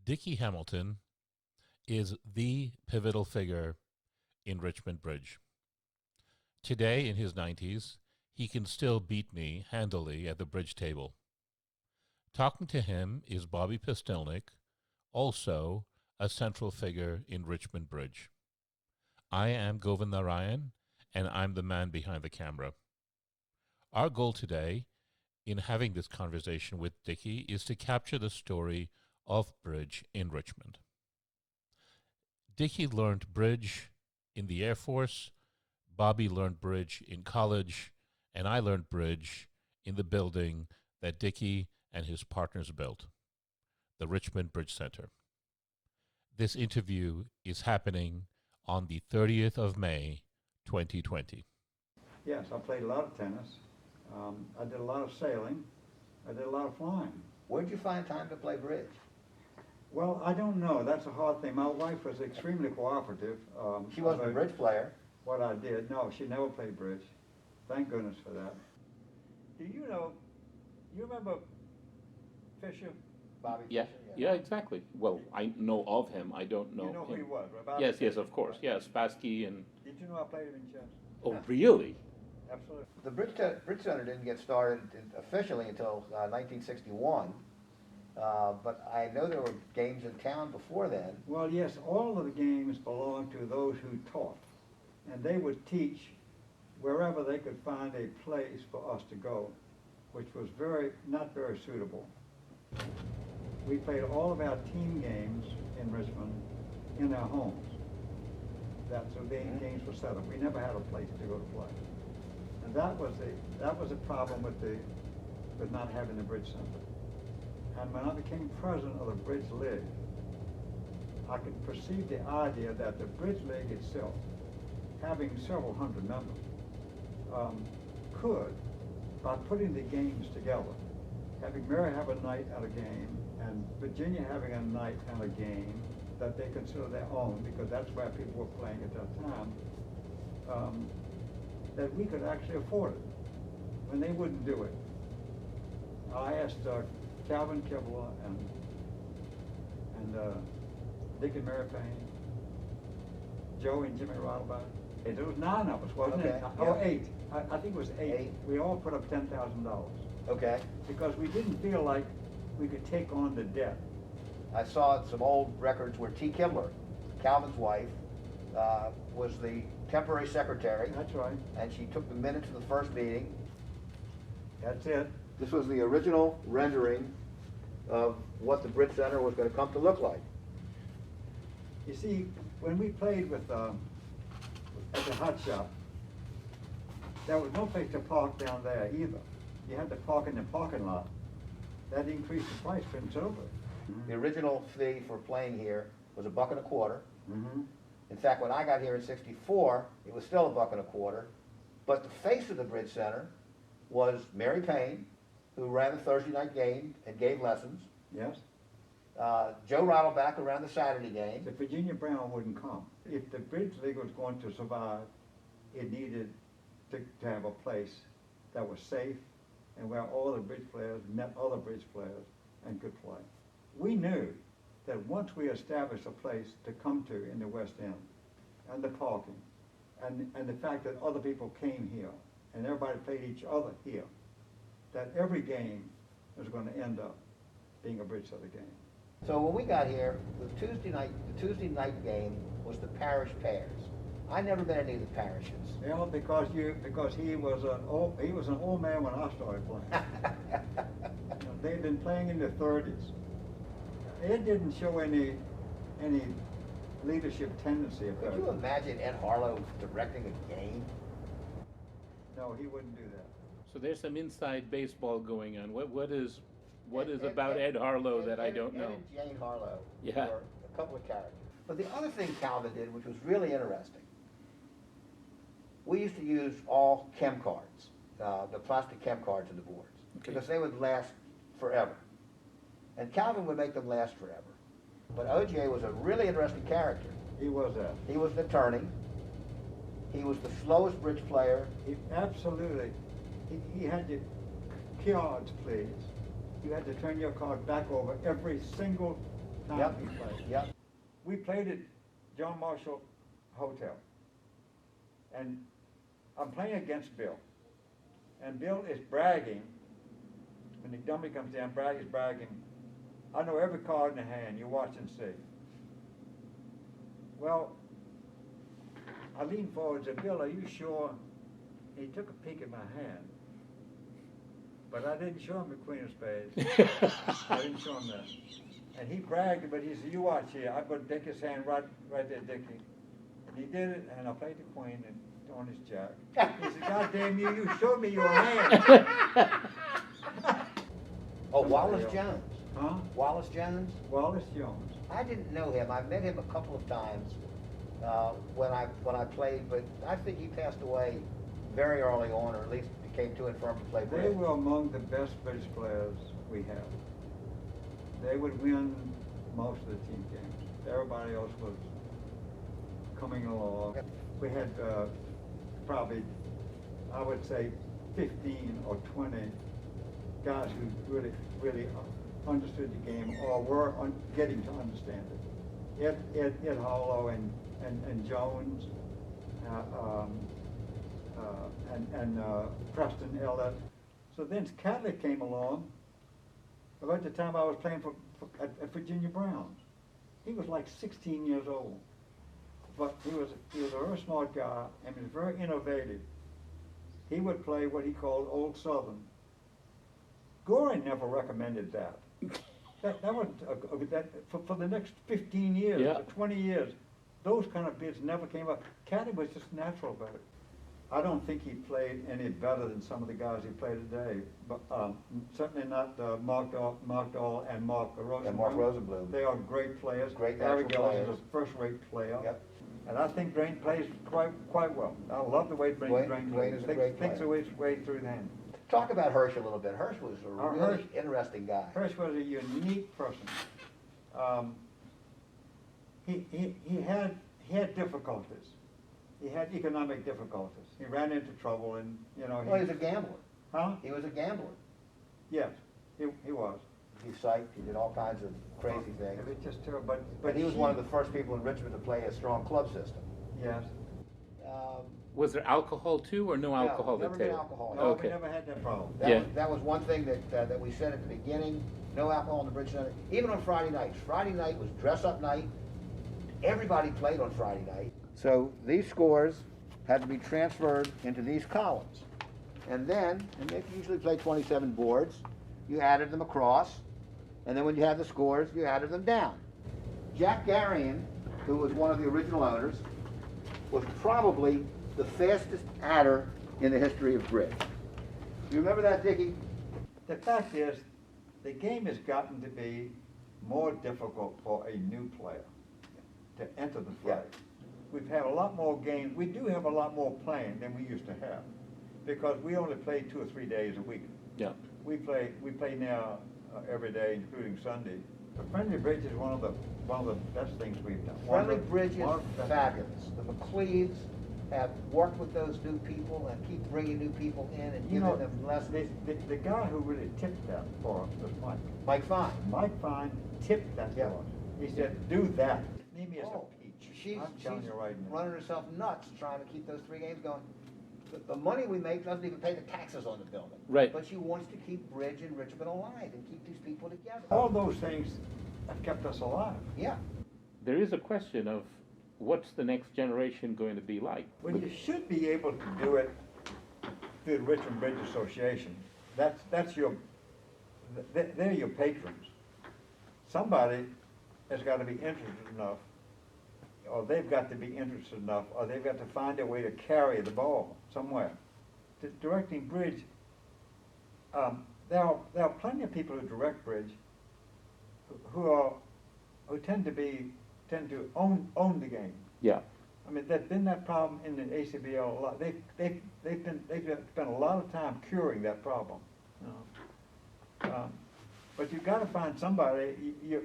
Dickie Hamilton is the pivotal figure in Richmond Bridge. Today, in his 90s, he can still beat me handily at the bridge table. Talking to him is Bobby Pustilnik, also a central figure in Richmond Bridge. I am Govind Narayan, and I'm the man behind the camera. Our goal today in having this conversation with Dickie is to capture the story of bridge in Richmond. Dickie learned bridge in the Air Force, Bobby learned bridge in college, and I learned bridge in the building that Dickie and his partners built, the Richmond Bridge Center. This interview is happening on the 30th of May, 2020. Yes, I played a lot of tennis. I did a lot of sailing. I did a lot of flying. Where'd you find time to play bridge? Well, I don't know. That's a hard thing. My wife was extremely cooperative. She wasn't a bridge player. What I did. No, she never played bridge. Thank goodness for that. Do you know, you remember Fisher? Bobby Yeah, Fischer, yeah, exactly. Well, I know of him. I don't know You know who him. he was, right? Bobby Yes, yes, Fischer. of course. Yes, Spassky and. Did you know I played him in chess? Oh, really? Absolutely. The Bridge Center didn't get started officially until 1961, but I know there were games in town before then. Well, yes, all of the games belonged to those who taught. And they would teach wherever they could find a place for us to go, which was not very suitable. We played all of our team games in Richmond in our homes. So the games were set up. We never had a place to go to play. And that was a problem with not having the Bridge Center. And when I became president of the Bridge League, I could perceive the idea that the Bridge League itself, having several hundred members, could, by putting the games together, having Mary have a night at a game and Virginia having a night and a game that they consider their own, because that's where people were playing at that time, that we could actually afford it, when they wouldn't do it. I asked Calvin Kibler and Dick and Mary Payne, Joe and Jimmy Rattleback. It was 9 of us, wasn't it? Okay, Oh, yeah. 8. I think it was 8. Eight. We all put up $10,000 Okay. because we didn't feel like we could take on the debt. I saw some old records where T. Kibler, Calvin's wife, was the temporary secretary, That's right. and she took the minutes of the first meeting. That's it. This was the original rendering of what the Bridge Center was going to come to look like. You see, when we played with at the hot shop, there was no place to park down there either. You had to park in the parking lot. That increased the price considerably. The original fee for playing here was $1.25. Mm-hmm. In fact, when I got here in '64, it was still $1.25. But the face of the Bridge Center was Mary Payne, who ran the Thursday night game and gave lessons. Yes. Joe Rattleback, who ran the Saturday game. If Virginia Brown wouldn't come, if the Bridge League was going to survive, it needed to have a place that was safe and where all the bridge players met other bridge players and could play. We knew that once we established a place to come to in the West End, and the parking, and the fact that other people came here, and everybody played each other here, that every game was going to end up being a Bridge Center game. So when we got here, the Tuesday night game was the parish pairs. I never been any of the parishes. You know, because he was an old man when I started playing. You know, they'd been playing in the 30s. It didn't show any leadership tendency of Could you imagine Ed Harlow directing a game? No, he wouldn't do that. So there's some inside baseball going on. What is Ed- about Ed Harlow that I don't Ed know? and Jane Harlow Yeah. were a couple of characters. But the other thing Calvin did, which was really interesting, we used to use all chem cards, the plastic chem cards in the boards, Okay. because they would last forever. And Calvin would make them last forever. But OJ was a really interesting character. He was that. He was an attorney. He was the slowest bridge player. He absolutely. He had to cards, please. You had to turn your card back over every single times Yep. we played. Yep. We played at John Marshall Hotel. And I'm playing against Bill. And Bill is bragging. When the dummy comes down, he's bragging. I know every card in the hand. You watch and see. Well, I leaned forward and said, Bill, are you sure? He took a peek at my hand. But I didn't show him the queen of spades. I didn't show him that. And he bragged, but he said, you watch here. I'm going to take his hand right there, Dickie. And he did it, and I played the queen and on his jack. He said, God damn you, you showed me your hand. Oh, Wallace Jones. Huh? Wallace Jones? Wallace Jones. I didn't know him. I met him a couple of times when I played, but I think he passed away very early on, or at least became too infirm to play They bridge. were among the best bridge players we had. They would win most of the team games. Everybody else was coming along. We had probably, I would say, 15 or 20 guys who really understood the game or were getting to understand it. Ed Hollow and Jones and Preston Ellett. So then Catlett came along about the time I was playing at Virginia Brown. He was like 16 years old. But he was a very smart guy and he was very innovative. He would play what he called Old Southern. Goring never recommended that. That wasn't for the next 15 years, Yeah. or 20 years. Those kind of bids never came up. Caddy was just natural about it. I don't think he played any better than some of the guys he played today. But certainly not Mark Dahl and Mark Rosenblum. And Mark Rosenblum. They are great players. Great Harry natural Gillis is players. a first-rate player. Yep. And I think Drain plays quite well. I love the way Drain Dwayne plays. is a great Thinks player. his way through the hand. Talk about Hersh a little bit. Hersh was a really Hersh- interesting guy. Hersh was a unique person. He had difficulties. He had economic difficulties. He ran into trouble, and Well, he was a gambler. Huh? He was a gambler. Yes, he was. He psyched. He did all kinds of crazy things. It was just terrible. But But he was one of the first people in Richmond to play a strong club system. Yes. Was there alcohol too, or no alcohol never at the been table? alcohol. No, Okay. we never had that problem. That was one thing that we said at the beginning, no alcohol in the Bridge Center, even on Friday nights. Friday night was dress-up night. Everybody played on Friday night. So these scores had to be transferred into these columns. And they usually play 27 boards, you added them across, and then when you had the scores, you added them down. Jack Garrion, who was one of the original owners, was probably the fastest adder in the history of bridge. You remember that, Dickie? The fact is, the game has gotten to be more difficult for a new player to enter the fray. Yeah. We've had a lot more games. We do have a lot more playing than we used to have, because we only play 2 or 3 days a week. Yeah. We play now every day, including Sunday. The friendly bridge is one of the best things we've done. Friendly Bridge One is of the best. fabulous. The McLeads have worked with those new people and keep bringing new people in and You giving know, them lessons. the guy who really tipped that for us was Mike. Mike Fine. Mike Fine tipped that Yeah. for us. He said, do that. Mimi is Oh, a peach. She's I'm telling you right now. running herself nuts trying to keep those 3 games going. The money we make doesn't even pay the taxes on the building. Right. But she wants to keep Bridge and Richmond alive and keep these people together. All those things have kept us alive. Yeah. There is a question of what's the next generation going to be like? Well, you should be able to do it through the Richmond Bridge Association. That's your, they're your patrons. Somebody has got to be interested enough, or they've got to be interested enough, or they've got to find a way to carry the ball somewhere. Directing bridge, there are plenty of people who direct bridge who tend to own the game. Yeah. I mean, there's been that problem in the ACBL a lot. They've spent a lot of time curing that problem. You know? But you've got to find somebody.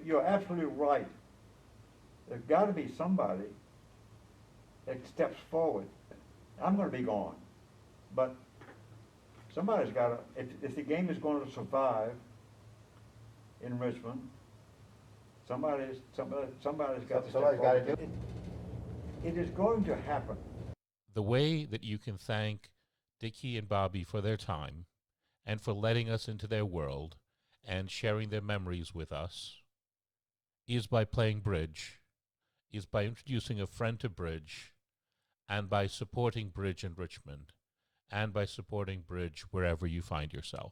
You're absolutely right. There's got to be somebody that steps forward. I'm going to be gone, but somebody's got to. If the game is going to survive in Richmond, Somebody's got to Somebody's step gotta forward. do it. It is going to happen. The way that you can thank Dickie and Bobby for their time and for letting us into their world and sharing their memories with us is by playing bridge, is by introducing a friend to bridge, and by supporting bridge in Richmond, and by supporting bridge wherever you find yourself.